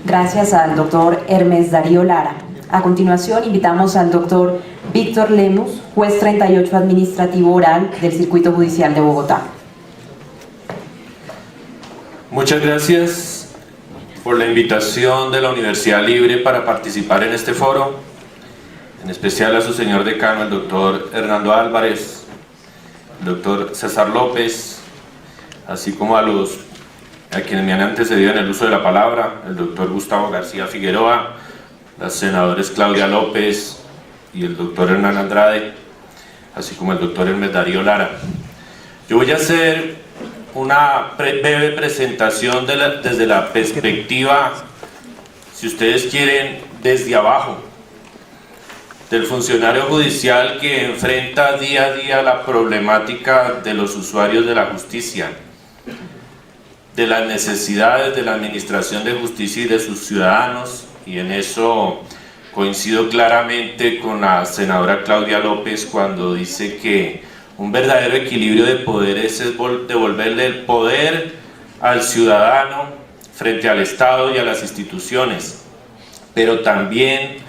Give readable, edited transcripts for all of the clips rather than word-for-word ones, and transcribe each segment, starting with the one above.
Gracias al doctor Hermes Darío Lara. A continuación invitamos al doctor Víctor Lemus, juez 38 administrativo oral del Circuito Judicial de Bogotá. Muchas gracias por la invitación de la Universidad Libre para participar en este foro, en especial a su señor decano, el doctor Hernando Álvarez, el doctor César López, así como a quienes me han antecedido en el uso de la palabra, el doctor Gustavo García Figueroa, las senadoras Claudia López y el doctor Hernán Andrade, así como el doctor Hermes Darío Lara. Yo voy a hacer una breve presentación desde la perspectiva, si ustedes quieren, desde abajo, del funcionario judicial que enfrenta día a día la problemática de los usuarios de la justicia, de las necesidades de la administración de justicia y de sus ciudadanos, y en eso coincido claramente con la senadora Claudia López cuando dice que un verdadero equilibrio de poderes es devolverle el poder al ciudadano frente al Estado y a las instituciones, pero también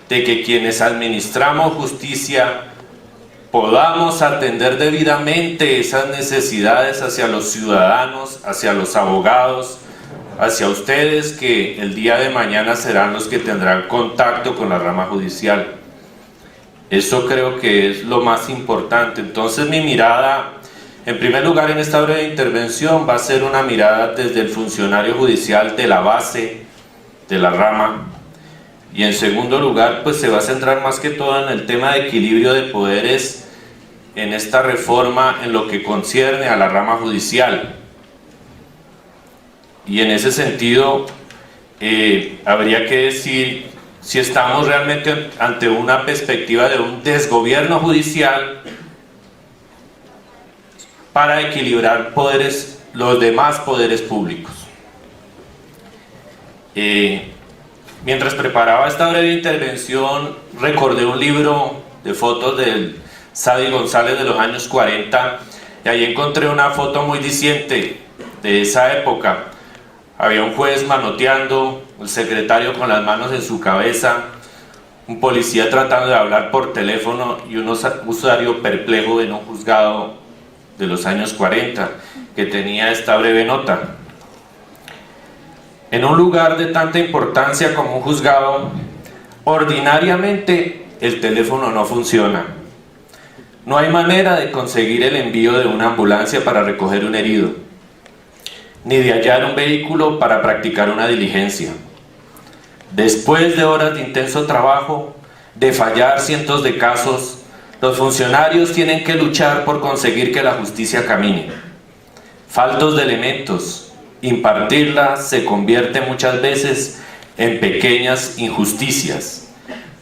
de que quienes administramos justicia podamos atender debidamente esas necesidades hacia los ciudadanos, hacia los abogados, hacia ustedes que el día de mañana serán los que tendrán contacto con la rama judicial. Eso creo que es lo más importante. Entonces mi mirada, en primer lugar en esta breve intervención, va a ser una mirada desde el funcionario judicial de la base de la rama, y en segundo lugar pues se va a centrar más que todo en el tema de equilibrio de poderes en esta reforma en lo que concierne a la rama judicial. Y en ese sentido habría que decir si estamos realmente ante una perspectiva de un desgobierno judicial para equilibrar poderes, los demás poderes públicos. Mientras preparaba esta breve intervención, recordé un libro de fotos del Sadi González de los años 40, y ahí encontré una foto muy diciente de esa época. Había un juez manoteando, el secretario con las manos en su cabeza, un policía tratando de hablar por teléfono y un usuario perplejo en un juzgado de los años 40 que tenía esta breve nota. En un lugar de tanta importancia como un juzgado, ordinariamente el teléfono no funciona. No hay manera de conseguir el envío de una ambulancia para recoger un herido, ni de hallar un vehículo para practicar una diligencia. Después de horas de intenso trabajo, de fallar cientos de casos, los funcionarios tienen que luchar por conseguir que la justicia camine. Faltos de elementos, impartirla se convierte muchas veces en pequeñas injusticias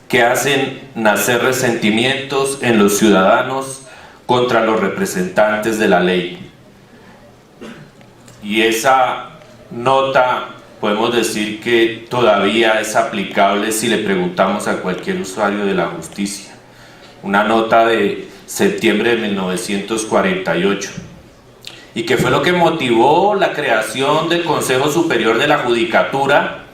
que hacen nacer resentimientos en los ciudadanos contra los representantes de la ley. Y esa nota podemos decir que todavía es aplicable si le preguntamos a cualquier usuario de la justicia. Una nota de septiembre de 1948. ¿Y qué fue lo que motivó la creación del Consejo Superior de la Judicatura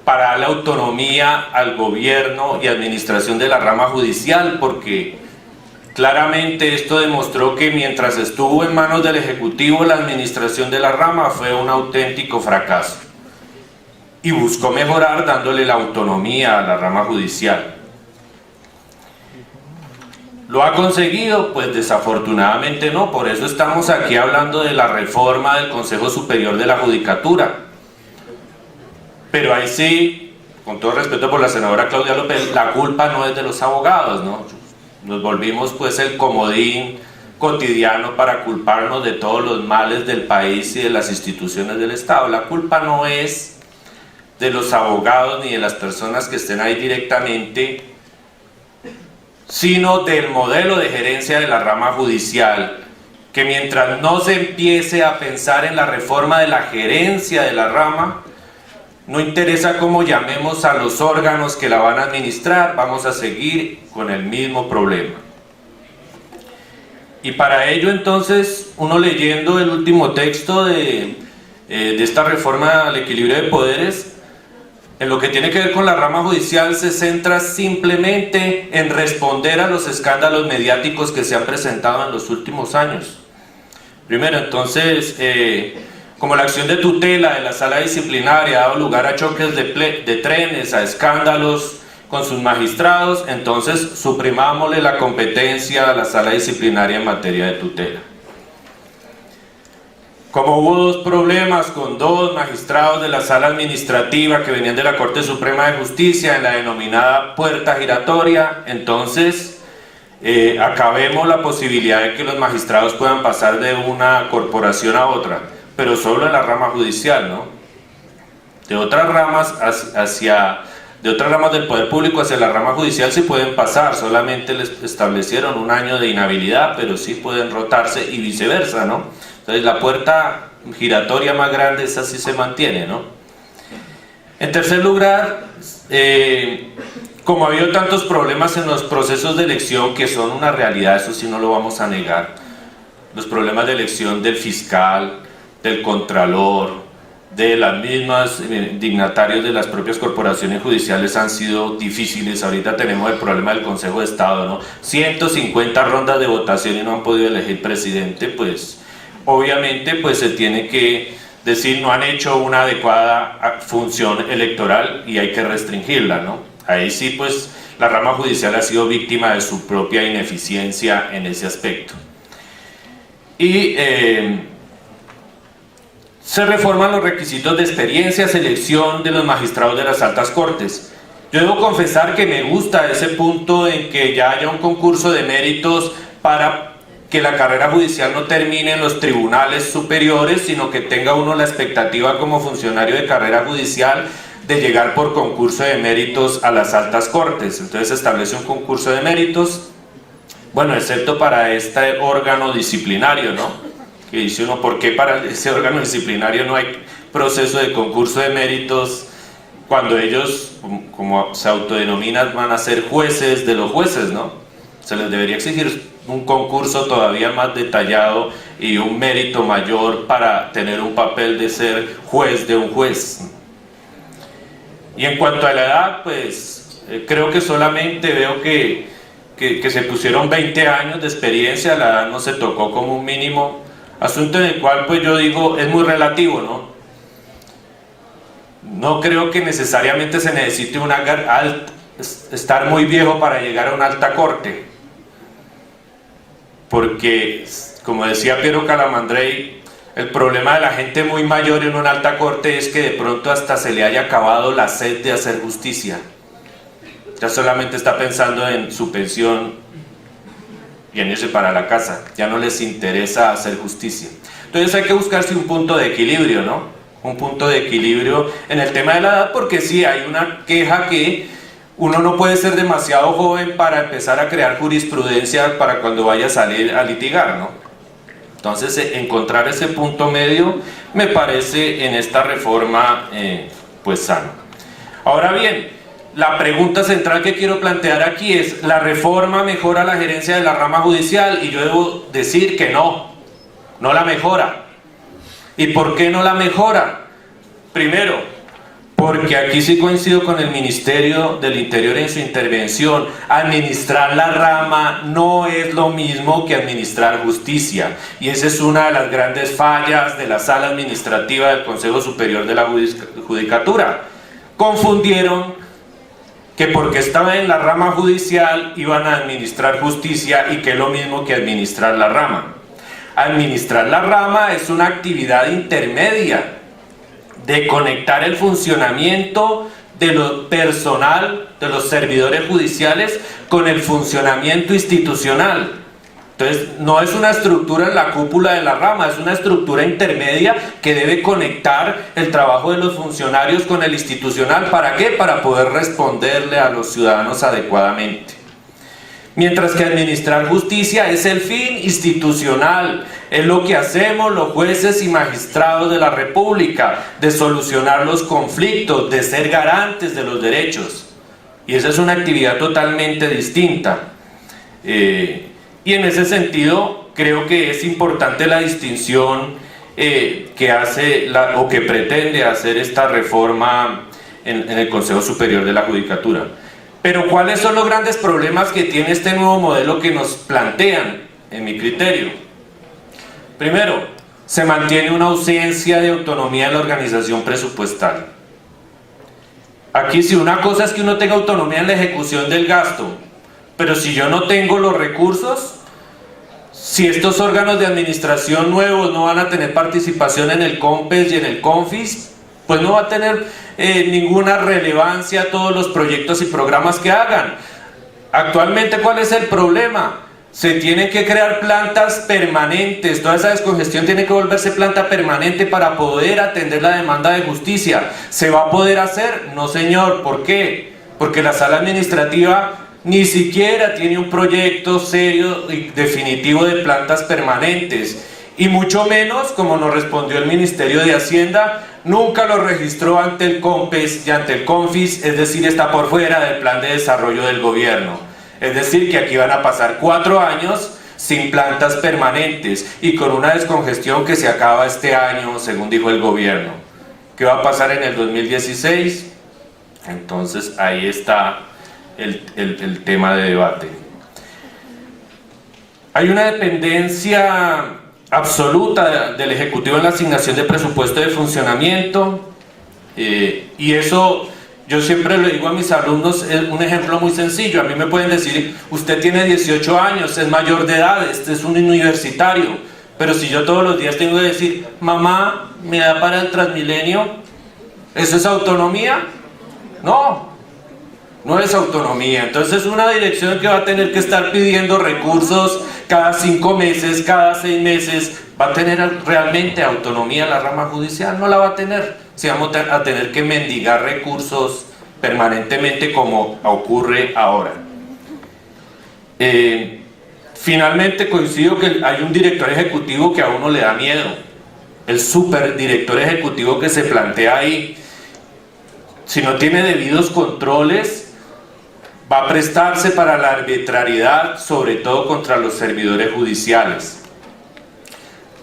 para darle autonomía al gobierno y administración de la rama judicial? Porque claramente esto demostró que mientras estuvo en manos del Ejecutivo, la administración de la rama fue un auténtico fracaso, y buscó mejorar dándole la autonomía a la rama judicial. ¿Lo ha conseguido? Pues desafortunadamente no. Por eso estamos aquí hablando de la reforma del Consejo Superior de la Judicatura. Pero ahí sí, con todo respeto por la senadora Claudia López, la culpa no es de los abogados, ¿no? Nos volvimos pues el comodín cotidiano para culparnos de todos los males del país y de las instituciones del Estado. La culpa no es de los abogados ni de las personas que estén ahí directamente, sino del modelo de gerencia de la rama judicial, que mientras no se empiece a pensar en la reforma de la gerencia de la rama, no interesa cómo llamemos a los órganos que la van a administrar, vamos a seguir con el mismo problema. Y para ello entonces, uno leyendo el último texto de de esta reforma al equilibrio de poderes, en lo que tiene que ver con la rama judicial, se centra simplemente en responder a los escándalos mediáticos que se han presentado en los últimos años. Primero, entonces, como la acción de tutela de la sala disciplinaria ha dado lugar a choques de trenes, a escándalos con sus magistrados, entonces suprimámosle la competencia a la sala disciplinaria en materia de tutela. Como hubo dos problemas con dos magistrados de la sala administrativa que venían de la Corte Suprema de Justicia en la denominada puerta giratoria, entonces acabemos la posibilidad de que los magistrados puedan pasar de una corporación a otra, pero solo en la rama judicial, ¿no? De otras ramas de otras ramas del poder público hacia la rama judicial sí pueden pasar, solamente les establecieron un año de inhabilidad, pero sí pueden rotarse y viceversa, ¿no? Entonces la puerta giratoria más grande, esa sí se mantiene, ¿no? En tercer lugar, como ha habido tantos problemas en los procesos de elección, que son una realidad, eso sí no lo vamos a negar, los problemas de elección del fiscal, del contralor, de las mismas dignatarios de las propias corporaciones judiciales han sido difíciles. Ahorita tenemos el problema del Consejo de Estado, ¿no? 150 rondas de votación y no han podido elegir presidente, pues obviamente pues se tiene que decir no han hecho una adecuada función electoral y hay que restringirla, ¿no? Ahí sí pues la rama judicial ha sido víctima de su propia ineficiencia en ese aspecto. Y se reforman los requisitos de experiencia, selección de los magistrados de las altas cortes. Yo debo confesar que me gusta ese punto en que ya haya un concurso de méritos para que la carrera judicial no termine en los tribunales superiores, sino que tenga uno la expectativa como funcionario de carrera judicial de llegar por concurso de méritos a las altas cortes. Entonces se establece un concurso de méritos, bueno, excepto para este órgano disciplinario, ¿no? Que dice uno, ¿por qué para ese órgano disciplinario no hay proceso de concurso de méritos cuando ellos, como se autodenominan, van a ser jueces de los jueces, ¿no? Se les debería exigir un concurso todavía más detallado y un mérito mayor para tener un papel de ser juez de un juez. Y en cuanto a la edad, pues creo que solamente veo que se pusieron 20 años de experiencia, la edad no se tocó como un mínimo, asunto en el cual pues yo digo es muy relativo, ¿no? No creo que necesariamente se necesite estar muy viejo para llegar a una alta corte, porque como decía Piero Calamandrei, el problema de la gente muy mayor en una alta corte es que de pronto hasta se le haya acabado la sed de hacer justicia, ya solamente está pensando en su pensión y en irse para la casa, ya no les interesa hacer justicia. Entonces hay que buscarse un punto de equilibrio, ¿no? Un punto de equilibrio en el tema de la edad, porque sí hay una queja que uno no puede ser demasiado joven para empezar a crear jurisprudencia para cuando vaya a salir a litigar, ¿no? Entonces encontrar ese punto medio me parece en esta reforma pues sano. Ahora bien, la pregunta central que quiero plantear aquí es, ¿la reforma mejora la gerencia de la rama judicial? Y yo debo decir que no la mejora. ¿Y por qué no la mejora? Primero, porque aquí sí coincido con el Ministerio del Interior en su intervención, administrar la rama no es lo mismo que administrar justicia, y esa es una de las grandes fallas de la sala administrativa del Consejo Superior de la Judicatura. Confundieron que porque estaba en la rama judicial iban a administrar justicia y que es lo mismo que administrar la rama. Administrar la rama es una actividad intermedia de conectar el funcionamiento de lo personal de los servidores judiciales con el funcionamiento institucional. Entonces no es una estructura en la cúpula de la rama, es una estructura intermedia que debe conectar el trabajo de los funcionarios con el institucional. ¿Para qué? Para poder responderle a los ciudadanos adecuadamente. Mientras que administrar justicia es el fin institucional, es lo que hacemos los jueces y magistrados de la República, de solucionar los conflictos, de ser garantes de los derechos. Y esa es una actividad totalmente distinta. Y en ese sentido creo que es importante la distinción que hace o que pretende hacer esta reforma en el Consejo Superior de la Judicatura. Pero ¿cuáles son los grandes problemas que tiene este nuevo modelo que nos plantean, en mi criterio? Primero, se mantiene una ausencia de autonomía en la organización presupuestal. Aquí, si una cosa es que uno tenga autonomía en la ejecución del gasto, pero si yo no tengo los recursos, si estos órganos de administración nuevos no van a tener participación en el COMPES y en el CONFIS, pues no va a tener ninguna relevancia todos los proyectos y programas que hagan. Actualmente, ¿cuál es el problema? Se tienen que crear plantas permanentes, toda esa descongestión tiene que volverse planta permanente para poder atender la demanda de justicia. ¿Se va a poder hacer? No, señor. ¿Por qué? Porque la sala administrativa ni siquiera tiene un proyecto serio y definitivo de plantas permanentes, y mucho menos, como nos respondió el Ministerio de Hacienda, nunca lo registró ante el COMPES y ante el CONFIS, es decir, está por fuera del plan de desarrollo del gobierno. Es decir, que aquí van a pasar 4 años sin plantas permanentes y con una descongestión que se acaba este año, según dijo el gobierno. ¿Qué va a pasar en el 2016? Entonces ahí está el tema de debate. Hay una dependencia absoluta del Ejecutivo en la asignación de presupuesto de funcionamiento, y eso yo siempre le digo a mis alumnos, es un ejemplo muy sencillo. A mí me pueden decir, usted tiene 18 años, es mayor de edad, este es un universitario, pero si yo todos los días tengo que decir, mamá, ¿me da para el Transmilenio? ¿Eso es autonomía? No. No es autonomía. Entonces una dirección que va a tener que estar pidiendo recursos cada 5 meses, cada 6 meses, ¿va a tener realmente autonomía la rama judicial? No la va a tener. Si vamos a tener que mendigar recursos permanentemente como ocurre ahora. Finalmente coincido que hay un director ejecutivo que a uno le da miedo. El superdirector ejecutivo que se plantea ahí, si no tiene debidos controles, va a prestarse para la arbitrariedad, sobre todo contra los servidores judiciales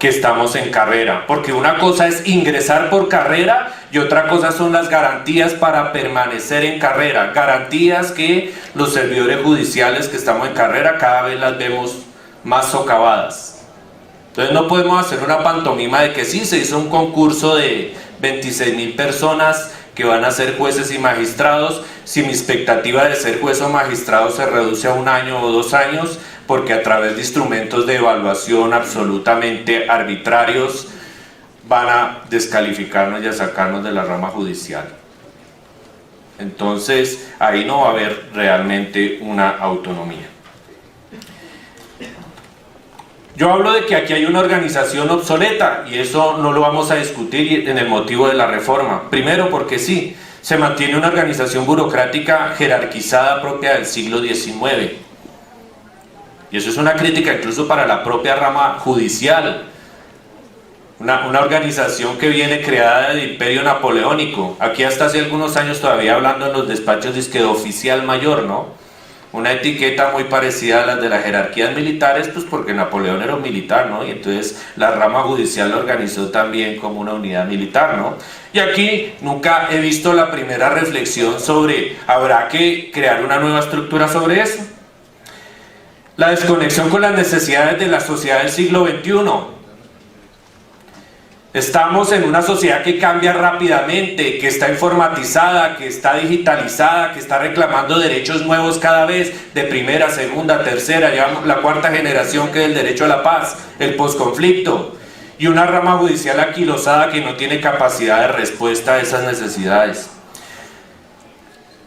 que estamos en carrera, porque una cosa es ingresar por carrera y otra cosa son las garantías para permanecer en carrera, garantías que los servidores judiciales que estamos en carrera cada vez las vemos más socavadas. Entonces no podemos hacer una pantomima de que sí, se hizo un concurso de 26.000 personas que van a ser jueces y magistrados, si mi expectativa de ser juez o magistrado se reduce a 1 año o 2 años, porque a través de instrumentos de evaluación absolutamente arbitrarios van a descalificarnos y a sacarnos de la rama judicial. Entonces ahí no va a haber realmente una autonomía. Yo hablo de que aquí hay una organización obsoleta y eso no lo vamos a discutir en el motivo de la reforma. Primero porque sí, se mantiene una organización burocrática jerarquizada propia del siglo XIX. Y eso es una crítica incluso para la propia rama judicial. Una organización que viene creada del Imperio Napoleónico. Aquí hasta hace algunos años todavía hablando en los despachos dizque de oficial mayor, ¿no? Una etiqueta muy parecida a las de las jerarquías militares, pues porque Napoleón era un militar, ¿no? Y entonces la rama judicial lo organizó también como una unidad militar, ¿no? Y aquí nunca he visto la primera reflexión sobre, ¿habrá que crear una nueva estructura sobre eso? La desconexión con las necesidades de la sociedad del siglo XXI. Estamos en una sociedad que cambia rápidamente, que está informatizada, que está digitalizada, que está reclamando derechos nuevos cada vez, de primera, segunda, tercera, ya la 4ª generación, que es el derecho a la paz, el posconflicto, y una rama judicial aquilosada que no tiene capacidad de respuesta a esas necesidades.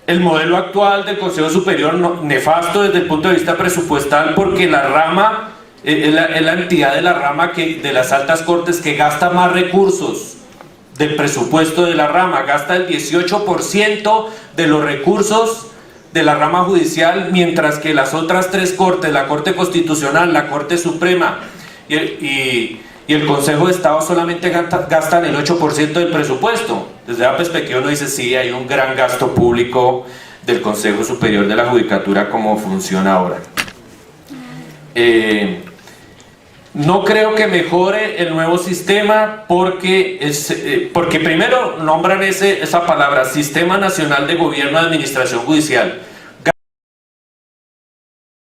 El modelo actual del Consejo Superior nefasto desde el punto de vista presupuestal, porque la rama es la entidad de la rama de las altas cortes que gasta más recursos del presupuesto de la rama, gasta el 18% de los recursos de la rama judicial, mientras que las otras 3 cortes, la Corte Constitucional, la Corte Suprema y el Consejo de Estado solamente gastan el 8% del presupuesto. Desde la perspectiva uno dice, sí, hay un gran gasto público del Consejo Superior de la Judicatura como funciona ahora. No creo que mejore el nuevo sistema porque primero nombran esa palabra, Sistema Nacional de Gobierno de Administración Judicial.